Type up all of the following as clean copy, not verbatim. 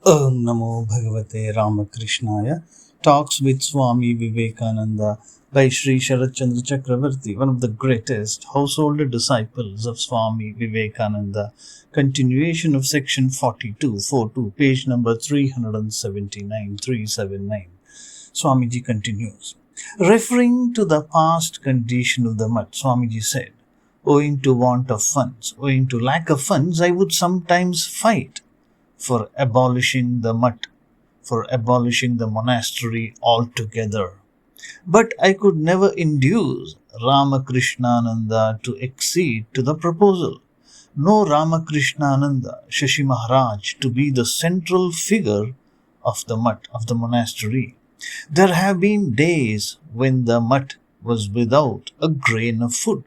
Om Namo Bhagavate Ramakrishnaya. Talks with Swami Vivekananda by Sri Sharat Chandra Chakravarty, one of the greatest household disciples of Swami Vivekananda. Continuation of section 42, page number 379. Swamiji continues. Referring to the past condition of the mutt, Swamiji said, owing to want of funds, owing to lack of funds, I would sometimes fight for abolishing the mutt, for abolishing the monastery altogether. But I could never induce Ramakrishnananda to accede to the proposal. No Ramakrishnananda, Shashi Maharaj, to be the central figure of the mutt, of the monastery. There have been days when the mutt was without a grain of food.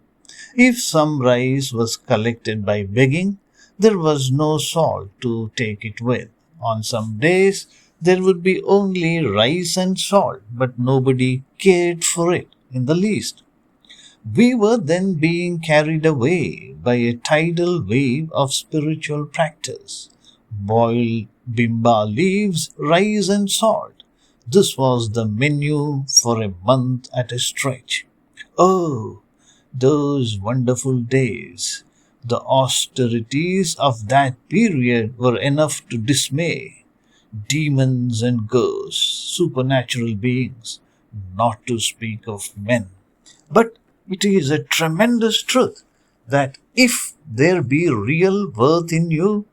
If some rice was collected by begging, there was no salt to take it with. On some days, there would be only rice and salt, but nobody cared for it in the least. We were then being carried away by a tidal wave of spiritual practice. Boiled bimba leaves, rice and salt. This was the menu for a month at a stretch. Oh, those wonderful days! The austerities of that period were enough to dismay demons and ghosts, supernatural beings, not to speak of men. But it is a tremendous truth that if there be real worth in you,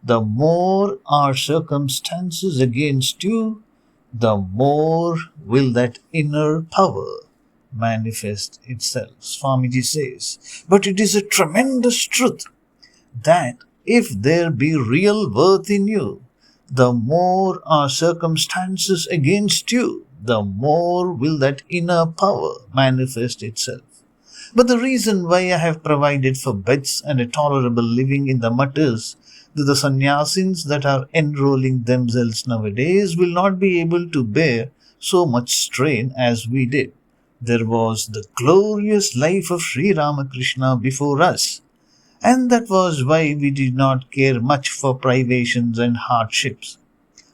the more are circumstances against you, the more will that inner power manifest itself. Swamiji says, but it is a tremendous truth that if there be real worth in you, the more are circumstances against you, the more will that inner power manifest itself. But the reason why I have provided for beds and a tolerable living in the mutt is that the sannyasins that are enrolling themselves nowadays will not be able to bear so much strain as we did. There was the glorious life of Sri Ramakrishna before us, and that was why we did not care much for privations and hardships.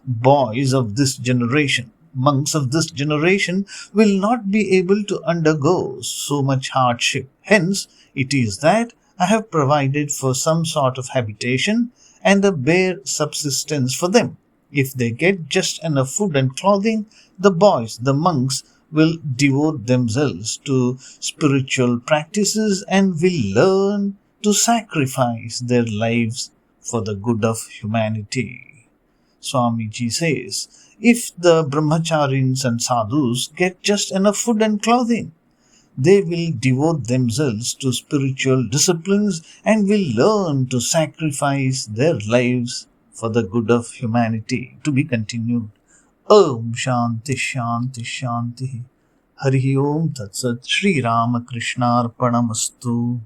Boys of this generation, monks of this generation, will not be able to undergo so much hardship. Hence, it is that I have provided for some sort of habitation and a bare subsistence for them. If they get just enough food and clothing, the boys, the monks, will devote themselves to spiritual practices and will learn to sacrifice their lives for the good of humanity. Swamiji says, if the brahmacharins and sadhus get just enough food and clothing, they will devote themselves to spiritual disciplines and will learn to sacrifice their lives for the good of humanity. To be continued. Om Shanti Shanti Shanti. Hari Om Tat Sat. Shri Ramakrishna Arpanamastu.